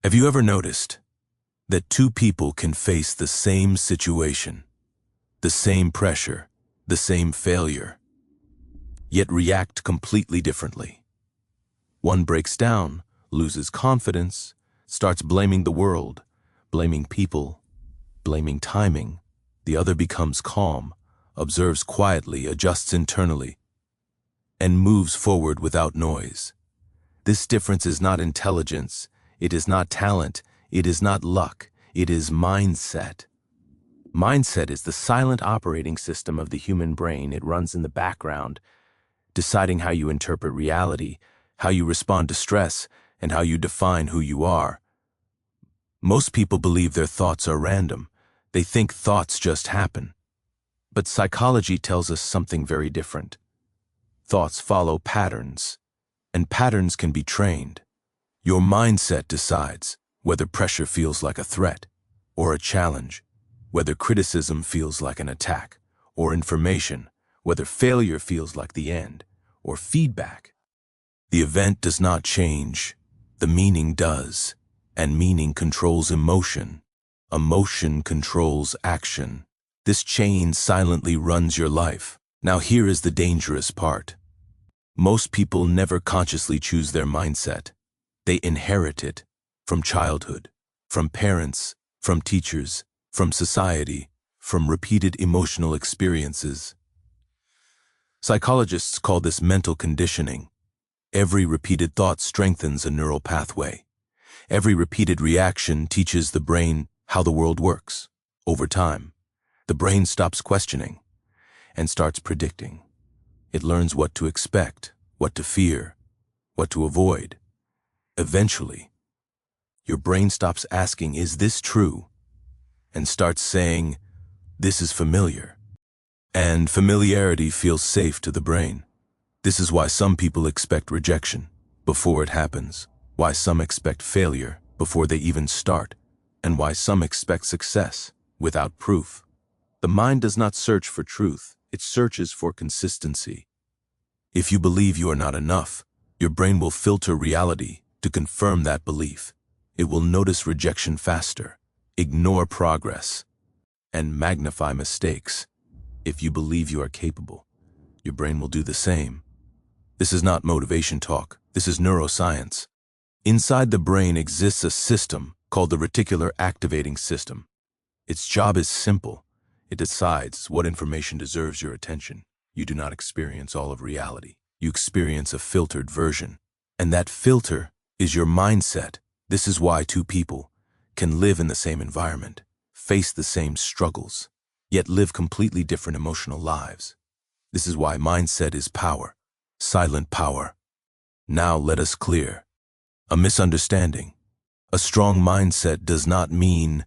Have you ever noticed that two people can face the same situation, the same pressure, the same failure, yet react completely differently? One breaks down, loses confidence, starts blaming the world, blaming people, blaming timing. The other becomes calm, observes quietly, adjusts internally, and moves forward without noise. This difference is not intelligence, it is not talent, it is not luck, it is mindset. Mindset is the silent operating system of the human brain. It runs in the background, deciding how you interpret reality, how you respond to stress, and how you define who you are. Most people believe their thoughts are random. They think thoughts just happen. But psychology tells us something very different. Thoughts follow patterns, and patterns can be trained. Your mindset decides whether pressure feels like a threat or a challenge, whether criticism feels like an attack or information, whether failure feels like the end or feedback. The event does not change, the meaning does, and meaning controls emotion. Emotion controls action. This chain silently runs your life. Now here is the dangerous part. Most people never consciously choose their mindset. They inherit it from childhood, from parents, from teachers, from society, from repeated emotional experiences. Psychologists call this mental conditioning. Every repeated thought strengthens a neural pathway. Every repeated reaction teaches the brain how the world works. Over time, the brain stops questioning and starts predicting. It learns what to expect, what to fear, what to avoid. Eventually, your brain stops asking, "Is this true?" and starts saying, "This is familiar." And familiarity feels safe to the brain. This is why some people expect rejection before it happens, why some expect failure before they even start, and why some expect success without proof. The mind does not search for truth, it searches for consistency. If you believe you are not enough, your brain will filter reality to confirm that belief. It will notice rejection faster, ignore progress, and magnify mistakes. If you believe you are capable, your brain will do the same. This is not motivation talk, this is neuroscience. Inside the brain exists a system called the reticular activating system. Its job is simple. It decides what information deserves your attention. You do not experience all of reality. You experience a filtered version. And that filter is your mindset. This is why two people can live in the same environment, face the same struggles, yet live completely different emotional lives. This is why mindset is power, silent power. Now let us clear a misunderstanding. A strong mindset does not mean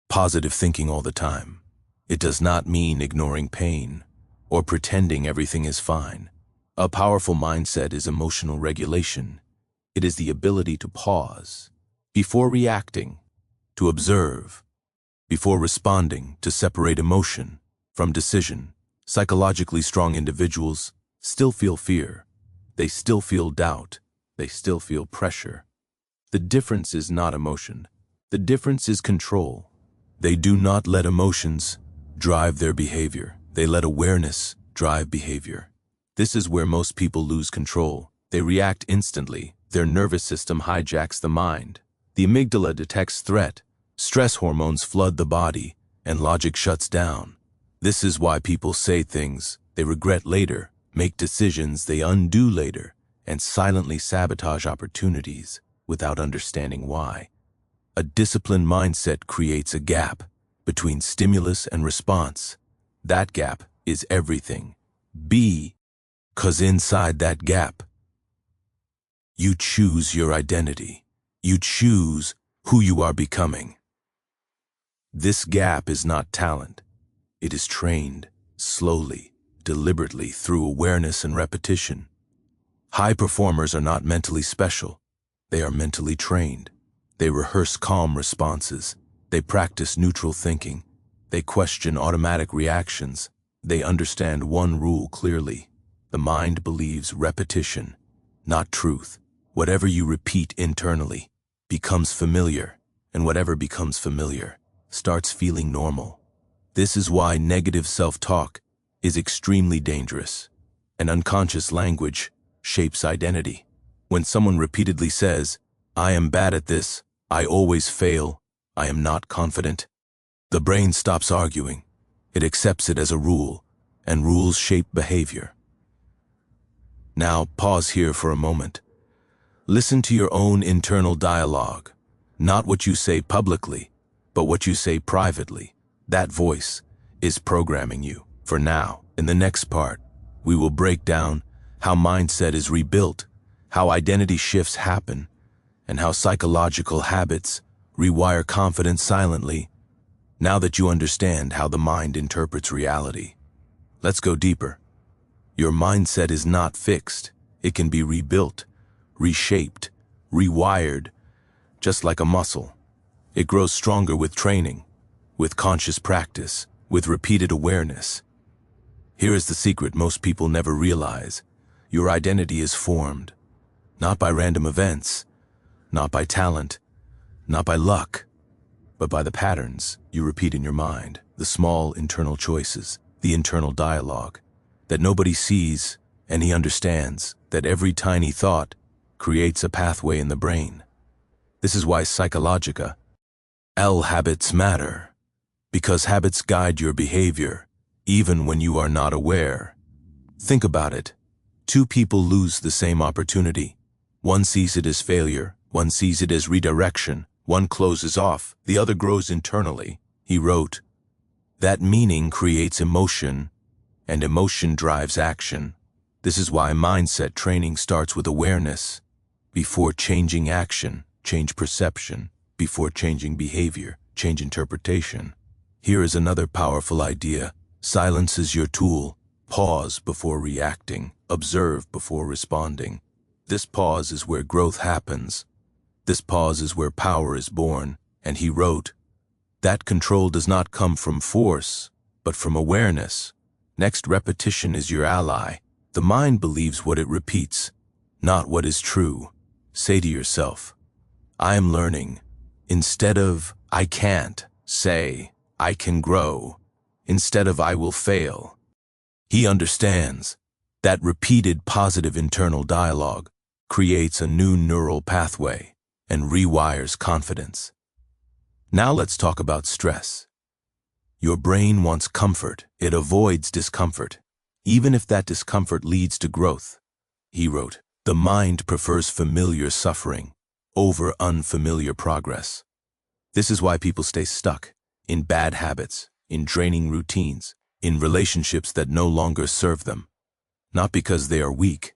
positive thinking all the time. It does not mean ignoring pain or pretending everything is fine. A powerful mindset is emotional regulation. It is the ability to pause before reacting, to observe before responding, to separate emotion from decision. Psychologically strong individuals still feel fear. They still feel doubt. They still feel pressure. The difference is not emotion. The difference is control. They do not let emotions drive their behavior. They let awareness drive behavior. This is where most people lose control. They react instantly. Their nervous system hijacks the mind. The amygdala detects threat. Stress hormones flood the body, and logic shuts down. This is why people say things they regret later, make decisions they undo later, and silently sabotage opportunities without understanding why. A disciplined mindset creates a gap between stimulus and response. That gap is everything. Because inside that gap, you choose your identity. You choose who you are becoming. This gap is not talent. It is trained, slowly, deliberately, through awareness and repetition. High performers are not mentally special. They are mentally trained. They rehearse calm responses. They practice neutral thinking. They question automatic reactions. They understand one rule clearly. The mind believes repetition, not truth. Whatever you repeat internally becomes familiar, and whatever becomes familiar starts feeling normal. This is why negative self-talk is extremely dangerous, and unconscious language shapes identity. When someone repeatedly says, "I am bad at this, I always fail, I am not confident," the brain stops arguing. It accepts it as a rule, and rules shape behavior. Now, pause here for a moment. Listen to your own internal dialogue, not what you say publicly, but what you say privately. That voice is programming you. For now, in the next part, we will break down how mindset is rebuilt, how identity shifts happen, and how psychological habits rewire confidence silently. Now that you understand how the mind interprets reality, let's go deeper. Your mindset is not fixed. It can be rebuilt, reshaped, rewired, just like a muscle. It grows stronger with training, with conscious practice, with repeated awareness. Here is the secret most people never realize. Your identity is formed, not by random events, not by talent, not by luck, but by the patterns you repeat in your mind, the small internal choices, the internal dialogue that nobody sees, and he understands that every tiny thought creates a pathway in the brain. This is why psychologica, habits matter, because habits guide your behavior, even when you are not aware. Think about it. Two people lose the same opportunity. One sees it as failure, one sees it as redirection, one closes off, the other grows internally. He wrote, "That meaning creates emotion, and emotion drives action." This is why mindset training starts with awareness. Before changing action, change perception. Before changing behavior, change interpretation. Here is another powerful idea. Silence is your tool. Pause before reacting. Observe before responding. This pause is where growth happens. This pause is where power is born. And he wrote, "That control does not come from force, but from awareness." Next, repetition is your ally. The mind believes what it repeats, not what is true. Say to yourself, "I am learning." Instead of "I can't," say, "I can grow." Instead of "I will fail." He understands that repeated positive internal dialogue creates a new neural pathway and rewires confidence. Now let's talk about stress. Your brain wants comfort. It avoids discomfort, even if that discomfort leads to growth. He wrote, "The mind prefers familiar suffering over unfamiliar progress." This is why people stay stuck in bad habits, in draining routines, in relationships that no longer serve them. Not because they are weak,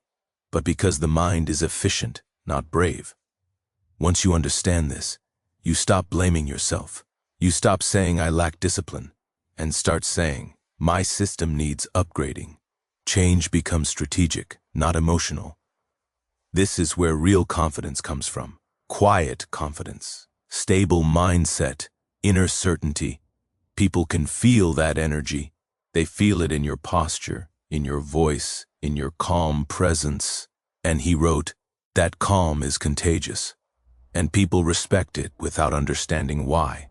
but because the mind is efficient, not brave. Once you understand this, you stop blaming yourself. You stop saying, "I lack discipline," and start saying, "My system needs upgrading." Change becomes strategic, not emotional. This is where real confidence comes from. Quiet confidence, stable mindset, inner certainty. People can feel that energy. They feel it in your posture, in your voice, in your calm presence. And he wrote, "That calm is contagious, and people respect it without understanding why."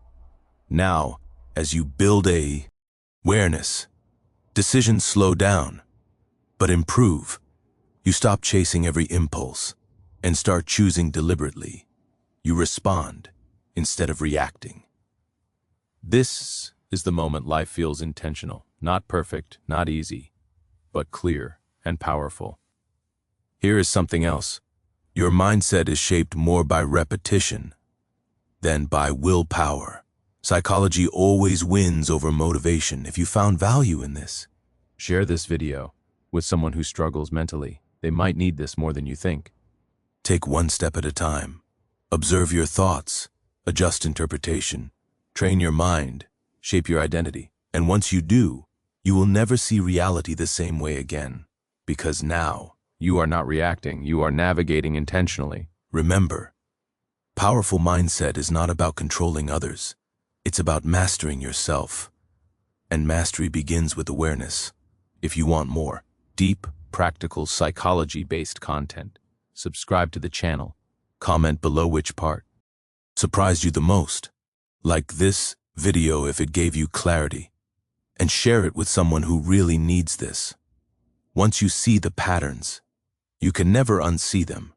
Now, as you build awareness, decisions slow down, but improve. You stop chasing every impulse and start choosing deliberately. You respond instead of reacting. This is the moment life feels intentional, not perfect, not easy, but clear and powerful. Here is something else. Your mindset is shaped more by repetition than by willpower. Psychology always wins over motivation. If you found value in this, share this video with someone who struggles mentally. They might need this more than you think. Take one step at a time. Observe your thoughts, adjust interpretation, train your mind, shape your identity. And once you do, you will never see reality the same way again. Because now, you are not reacting, you are navigating intentionally. Remember, powerful mindset is not about controlling others. It's about mastering yourself. And mastery begins with awareness. If you want more deep, practical, psychology-based content, subscribe to the channel. Comment below which part. surprised you the most? Like this video if it gave you clarity, and share it with someone who really needs this. Once you see the patterns, you can never unsee them,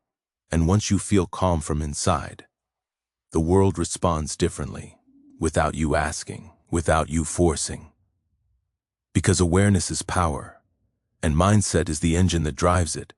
and once you feel calm from inside, the world responds differently, without you asking, without you forcing. Because awareness is power, and mindset is the engine that drives it.